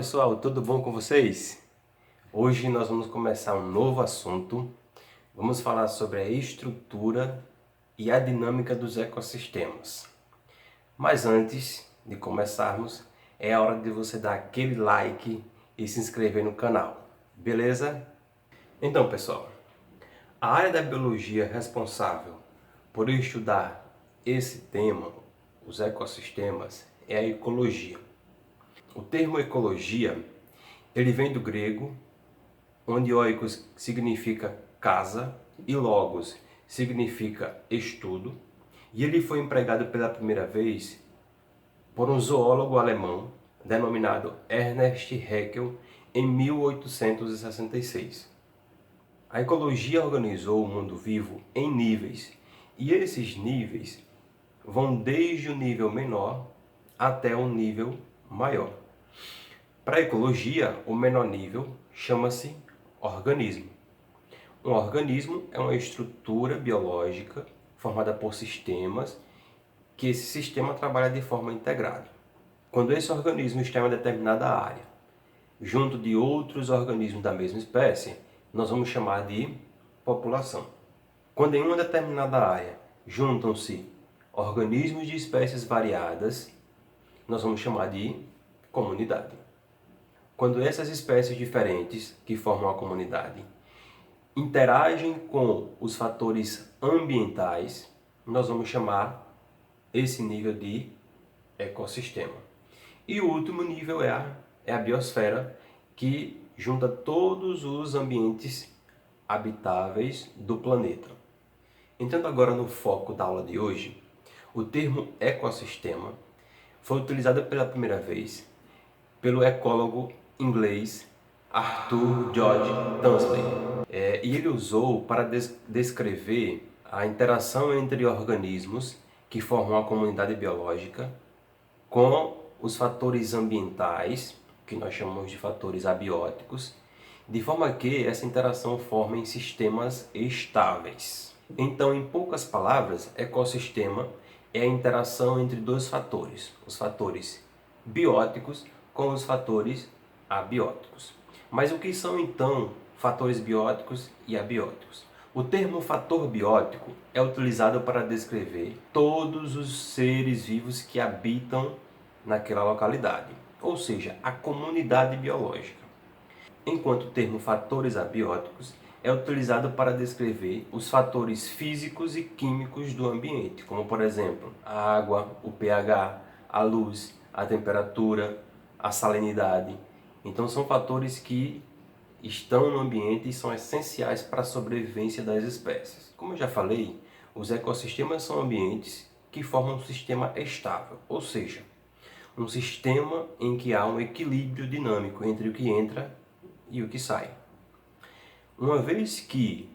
pessoal, tudo bom com vocês? Hoje nós vamos começar um novo assunto. Vamos falar sobre a estrutura e a dinâmica dos ecossistemas. Mas antes de começarmos, é a hora de você dar aquele like e se inscrever no canal, beleza? Então pessoal, a área da biologia responsável por estudar esse tema, os ecossistemas, é a ecologia. O termo ecologia, ele vem do grego, onde oikos significa casa e logos significa estudo, e ele foi empregado pela primeira vez por um zoólogo alemão denominado Ernst Haeckel em 1866. A ecologia organizou o mundo vivo em níveis, e esses níveis vão desde o nível menor até o nível maior. Para a ecologia, o menor nível chama-se organismo. Um organismo é uma estrutura biológica formada por sistemas, que esse sistema trabalha de forma integrada. Quando esse organismo está em uma determinada área, junto de outros organismos da mesma espécie, nós vamos chamar de população. Quando em uma determinada área juntam-se organismos de espécies variadas, nós vamos chamar de comunidade. Quando essas espécies diferentes, que formam a comunidade, interagem com os fatores ambientais, nós vamos chamar esse nível de ecossistema. E o último nível é a biosfera, que junta todos os ambientes habitáveis do planeta. Entrando agora no foco da aula de hoje, o termo ecossistema foi utilizado pela primeira vez pelo ecólogo inglês Arthur George Tansley. E ele usou para descrever a interação entre organismos que formam a comunidade biológica com os fatores ambientais, que nós chamamos de fatores abióticos, de forma que essa interação forme sistemas estáveis. Então, em poucas palavras, ecossistema é a interação entre dois fatores, os fatores bióticos com os fatores abióticos. Mas o que são então fatores bióticos e abióticos? O termo fator biótico é utilizado para descrever todos os seres vivos que habitam naquela localidade, ou seja, a comunidade biológica. Enquanto o termo fatores abióticos é utilizado para descrever os fatores físicos e químicos do ambiente, como por exemplo, a água, o pH, a luz, a temperatura, a salinidade. Então são fatores que estão no ambiente e são essenciais para a sobrevivência das espécies. Como eu já falei, os ecossistemas são ambientes que formam um sistema estável, ou seja, um sistema em que há um equilíbrio dinâmico entre o que entra e o que sai. Uma vez que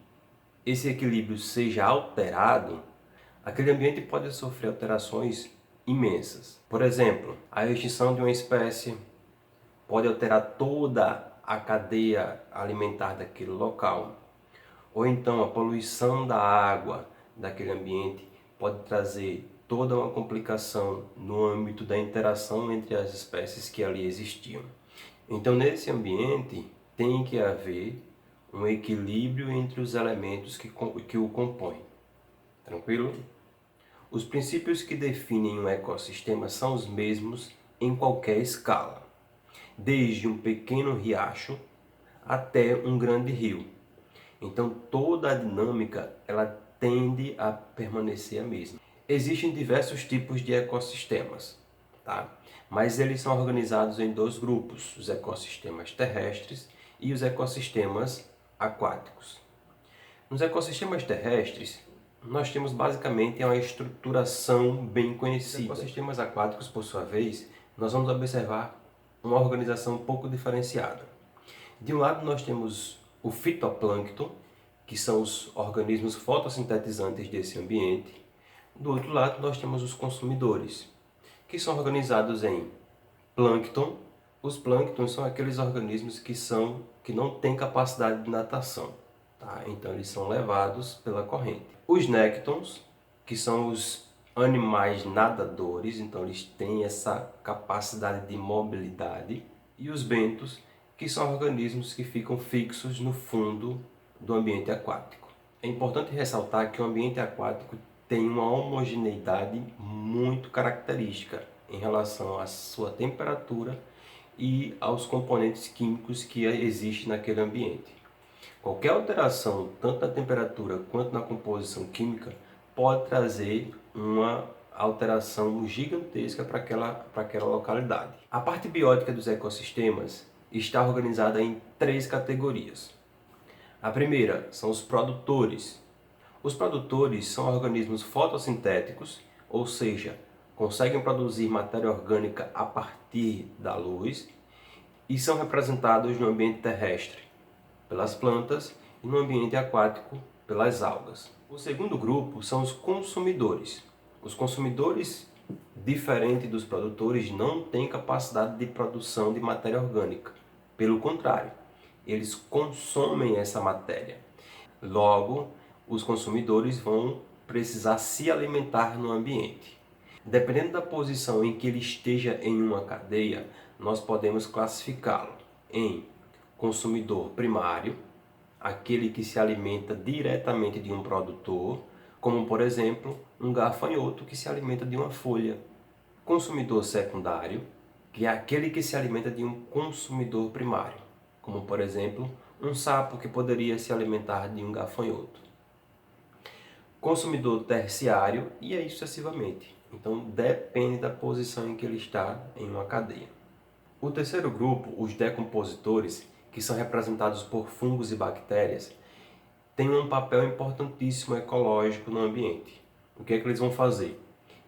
esse equilíbrio seja alterado, aquele ambiente pode sofrer alterações imensas. Por exemplo, a extinção de uma espécie pode alterar toda a cadeia alimentar daquele local. Ou então a poluição da água daquele ambiente pode trazer toda uma complicação no âmbito da interação entre as espécies que ali existiam. Então, nesse ambiente, tem que haver um equilíbrio entre os elementos que o compõem. Tranquilo? Os princípios que definem um ecossistema são os mesmos em qualquer escala, desde um pequeno riacho até um grande rio. Então, toda a dinâmica ela tende a permanecer a mesma. Existem diversos tipos de ecossistemas, tá? Mas eles são organizados em dois grupos, os ecossistemas terrestres e os ecossistemas aquáticos. Nos ecossistemas terrestres, nós temos basicamente uma estruturação bem conhecida. Nos ecossistemas aquáticos, por sua vez, nós vamos observar uma organização um pouco diferenciada. De um lado nós temos o fitoplâncton, que são os organismos fotossintetizantes desse ambiente. Do outro lado nós temos os consumidores, que são organizados em plâncton. Os plânctons são aqueles organismos que não têm capacidade de natação, tá? Então eles são levados pela corrente. Os néctons, que são os animais nadadores, então eles têm essa capacidade de mobilidade e os bentos, que são organismos que ficam fixos no fundo do ambiente aquático. É importante ressaltar que o ambiente aquático tem uma homogeneidade muito característica em relação à sua temperatura e aos componentes químicos que existem naquele ambiente. Qualquer alteração, tanto na temperatura quanto na composição química, pode trazer uma alteração gigantesca para aquela localidade. A parte biótica dos ecossistemas está organizada em 3 categorias. A primeira são os produtores. Os produtores são organismos fotossintéticos, ou seja, conseguem produzir matéria orgânica a partir da luz e são representados no ambiente terrestre pelas plantas e no ambiente aquático pelas algas. O segundo grupo são os consumidores. Os consumidores, diferente dos produtores, não têm capacidade de produção de matéria orgânica. Pelo contrário, eles consomem essa matéria. Logo, os consumidores vão precisar se alimentar no ambiente. Dependendo da posição em que ele esteja em uma cadeia, nós podemos classificá-lo em consumidor primário, aquele que se alimenta diretamente de um produtor, como por exemplo, um gafanhoto que se alimenta de uma folha. Consumidor secundário, que é aquele que se alimenta de um consumidor primário, como por exemplo, um sapo que poderia se alimentar de um gafanhoto. Consumidor terciário e aí sucessivamente. Então depende da posição em que ele está em uma cadeia. O terceiro grupo, os decompositores, que são representados por fungos e bactérias, têm um papel importantíssimo ecológico no ambiente. O que é que eles vão fazer?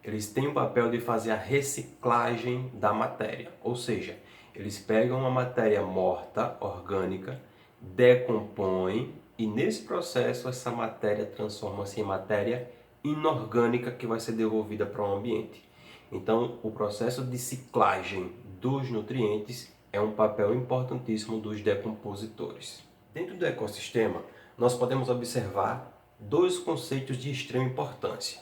Eles têm o papel de fazer a reciclagem da matéria, ou seja, eles pegam uma matéria morta, orgânica, decompõem e nesse processo essa matéria transforma-se em matéria inorgânica que vai ser devolvida para o ambiente. Então, o processo de ciclagem dos nutrientes é um papel importantíssimo dos decompositores. Dentro do ecossistema, nós podemos observar 2 conceitos de extrema importância: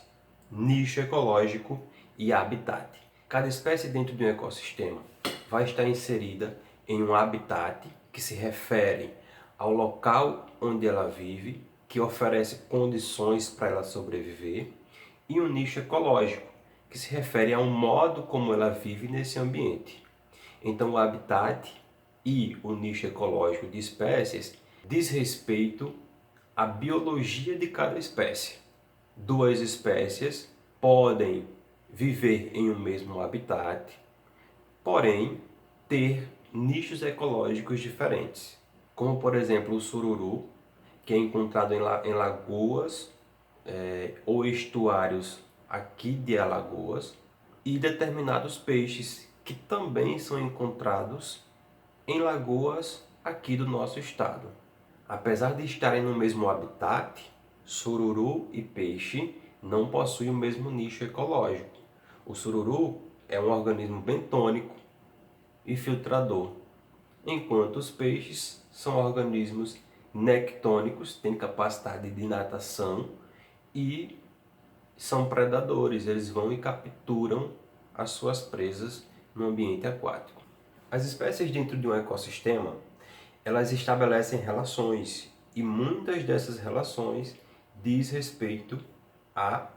nicho ecológico e habitat. Cada espécie dentro de um ecossistema vai estar inserida em um habitat que se refere ao local onde ela vive, que oferece condições para ela sobreviver, e um nicho ecológico, que se refere ao modo como ela vive nesse ambiente. Então, o habitat e o nicho ecológico de espécies diz respeito à biologia de cada espécie. 2 espécies podem viver em um mesmo habitat, porém ter nichos ecológicos diferentes, como por exemplo o sururu, que é encontrado em lagoas ou estuários aqui de Alagoas, e determinados peixes que também são encontrados em lagoas aqui do nosso estado. Apesar de estarem no mesmo habitat, sururu e peixe não possuem o mesmo nicho ecológico. O sururu é um organismo bentônico e filtrador, enquanto os peixes são organismos nectônicos, têm capacidade de natação e são predadores, eles vão e capturam as suas presas no ambiente aquático. As espécies dentro de um ecossistema, elas estabelecem relações e muitas dessas relações diz respeito à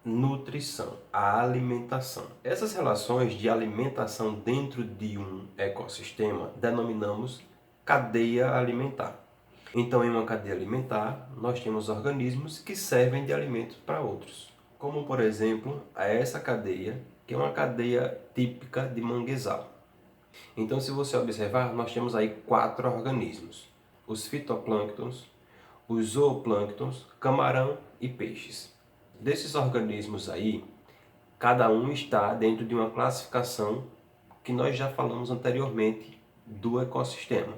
nutrição, à alimentação. Essas relações de alimentação dentro de um ecossistema denominamos cadeia alimentar. Então, em uma cadeia alimentar, nós temos organismos que servem de alimento para outros, como por exemplo essa cadeia, que é uma cadeia típica de manguezal. Então, se você observar, nós temos aí 4 organismos: os fitoplânctons, os zooplânctons, camarão e peixes. Desses organismos aí, cada um está dentro de uma classificação que nós já falamos anteriormente do ecossistema.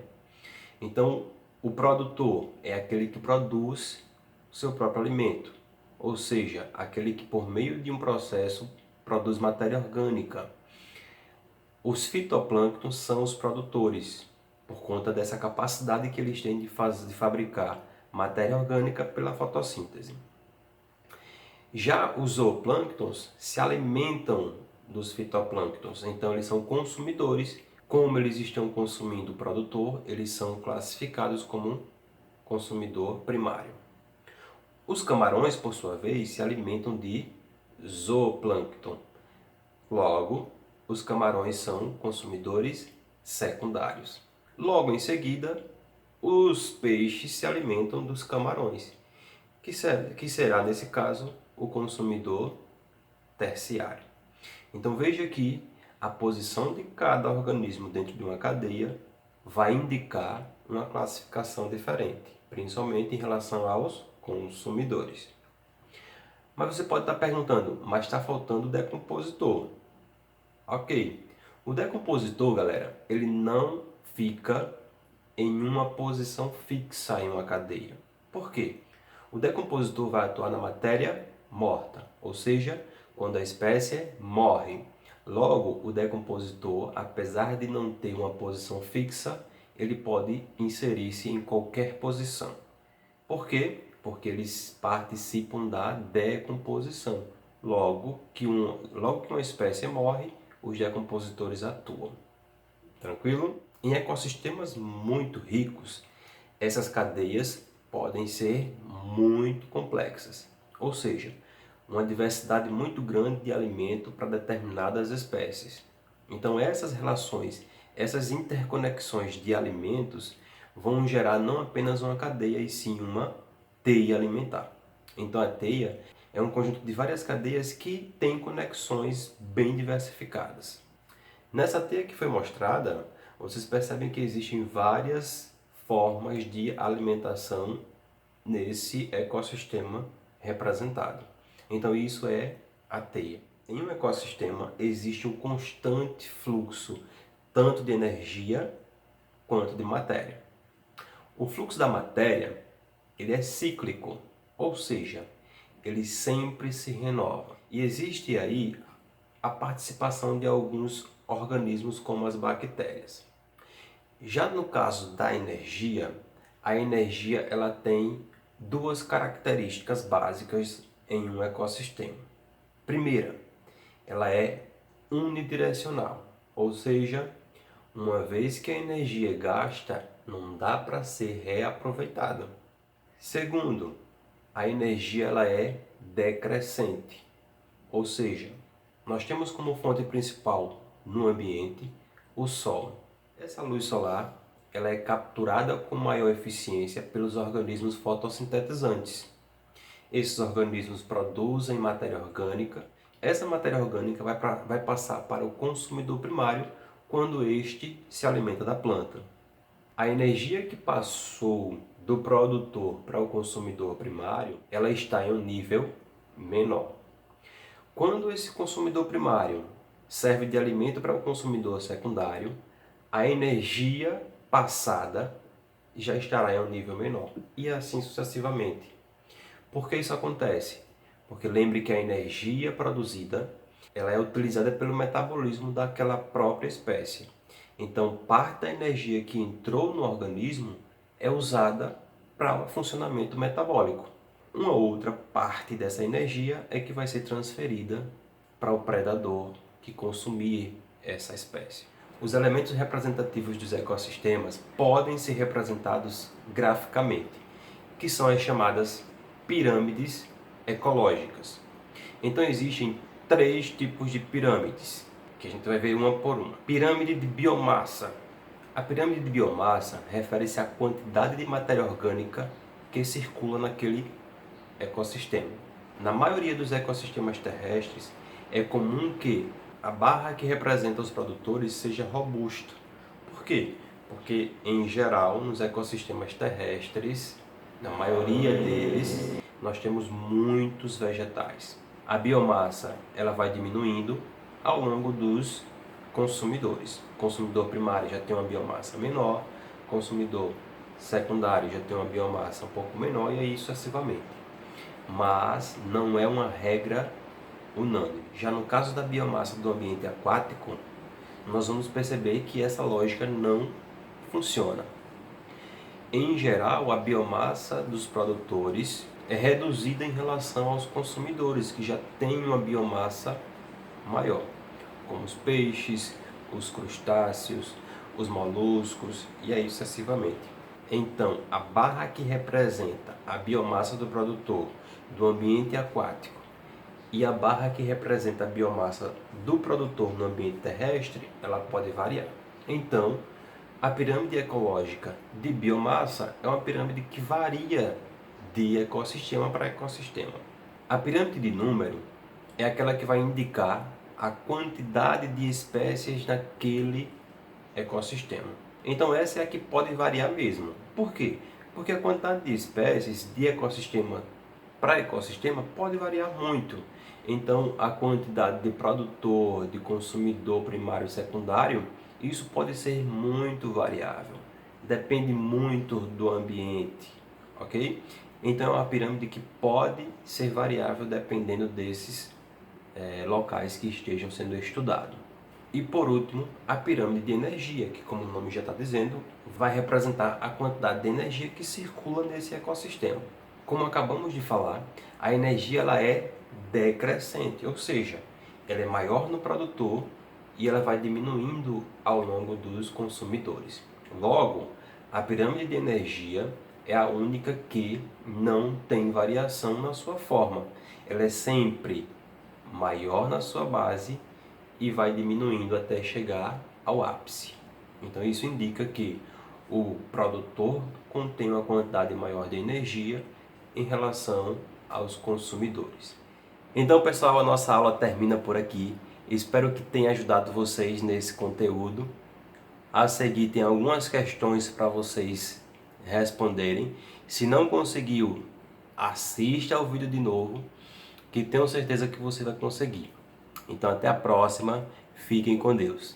Então, o produtor é aquele que produz o seu próprio alimento, ou seja, aquele que por meio de um processo produz matéria orgânica. Os fitoplânctons são os produtores, por conta dessa capacidade que eles têm de fabricar matéria orgânica pela fotossíntese. Já os zooplânctons se alimentam dos fitoplânctons, então eles são consumidores Como eles estão consumindo o produtor, eles são classificados como um consumidor primário. Os camarões, por sua vez, se alimentam de zooplâncton. Logo, os camarões são consumidores secundários. Logo em seguida, os peixes se alimentam dos camarões, que será, nesse caso, o consumidor terciário. Então veja que a posição de cada organismo dentro de uma cadeia vai indicar uma classificação diferente, principalmente em relação aos consumidores. Mas você pode estar perguntando, mas está faltando o decompositor. Ok, o decompositor, galera, ele não fica em uma posição fixa em uma cadeia. Por quê? O decompositor vai atuar na matéria morta, ou seja, quando a espécie morre. Logo, o decompositor, apesar de não ter uma posição fixa, ele pode inserir-se em qualquer posição. Por quê? Porque eles participam da decomposição. Logo que uma espécie morre, os decompositores atuam. Tranquilo? Em ecossistemas muito ricos, essas cadeias podem ser muito complexas, ou seja, uma diversidade muito grande de alimento para determinadas espécies. Então essas relações, essas interconexões de alimentos vão gerar não apenas uma cadeia, e sim uma teia alimentar. Então a teia é um conjunto de várias cadeias que têm conexões bem diversificadas. Nessa teia que foi mostrada, vocês percebem que existem várias formas de alimentação nesse ecossistema representado. Então isso é a teia. Em um ecossistema existe um constante fluxo tanto de energia quanto de matéria. O fluxo da matéria, ele é cíclico, ou seja, ele sempre se renova. E existe aí a participação de alguns organismos como as bactérias. Já no caso da energia, a energia ela tem duas características básicas em um ecossistema. Primeira, ela é unidirecional, ou seja, uma vez que a energia é gasta, não dá para ser reaproveitada. Segundo, a energia ela é decrescente, ou seja, nós temos como fonte principal no ambiente o Sol. Essa luz solar ela é capturada com maior eficiência pelos organismos fotossintetizantes. Esses organismos produzem matéria orgânica. Essa matéria orgânica vai passar para o consumidor primário quando este se alimenta da planta. A energia que passou do produtor para o consumidor primário, ela está em um nível menor. Quando esse consumidor primário serve de alimento para o consumidor secundário, a energia passada já estará em um nível menor, e assim sucessivamente. Por que isso acontece? Porque lembre que a energia produzida ela é utilizada pelo metabolismo daquela própria espécie. Então, parte da energia que entrou no organismo é usada para o funcionamento metabólico. Uma outra parte dessa energia é que vai ser transferida para o predador que consumir essa espécie. Os elementos representativos dos ecossistemas podem ser representados graficamente, que são as chamadas pirâmides ecológicas. Então existem três tipos de pirâmides, que a gente vai ver uma por uma. Pirâmide de biomassa. A pirâmide de biomassa refere-se à quantidade de matéria orgânica que circula naquele ecossistema. Na maioria dos ecossistemas terrestres, é comum que a barra que representa os produtores seja robusta. Por quê? Porque, em geral, nos ecossistemas terrestres, na maioria deles, nós temos muitos vegetais. A biomassa ela vai diminuindo ao longo dos consumidores. O consumidor primário já tem uma biomassa menor, o consumidor secundário já tem uma biomassa um pouco menor e aí sucessivamente. Mas não é uma regra unânime. Já no caso da biomassa do ambiente aquático, nós vamos perceber que essa lógica não funciona. Em geral, a biomassa dos produtores é reduzida em relação aos consumidores, que já têm uma biomassa maior, como os peixes, os crustáceos, os moluscos e aí sucessivamente. Então, a barra que representa a biomassa do produtor do ambiente aquático e a barra que representa a biomassa do produtor no ambiente terrestre, ela pode variar. Então, a pirâmide ecológica de biomassa é uma pirâmide que varia de ecossistema para ecossistema. A pirâmide de número é aquela que vai indicar a quantidade de espécies naquele ecossistema. Então essa é a que pode variar mesmo. Por quê? Porque a quantidade de espécies de ecossistema para ecossistema pode variar muito. Então a quantidade de produtor, de consumidor primário e secundário, isso pode ser muito variável. Depende muito do ambiente, ok? Então é uma pirâmide que pode ser variável dependendo desses locais que estejam sendo estudados. E por último, a pirâmide de energia, que como o nome já está dizendo, vai representar a quantidade de energia que circula nesse ecossistema. Como acabamos de falar, a energia ela é decrescente, ou seja, ela é maior no produtor e ela vai diminuindo ao longo dos consumidores. Logo, a pirâmide de energia é a única que não tem variação na sua forma. Ela é sempre maior na sua base e vai diminuindo até chegar ao ápice. Então isso indica que o produtor contém uma quantidade maior de energia em relação aos consumidores. Então, pessoal, a nossa aula termina por aqui. Espero que tenha ajudado vocês nesse conteúdo. A seguir tem algumas questões para vocês responderem. Se não conseguiu, assista ao vídeo de novo, que tenho certeza que você vai conseguir. Então até a próxima, fiquem com Deus.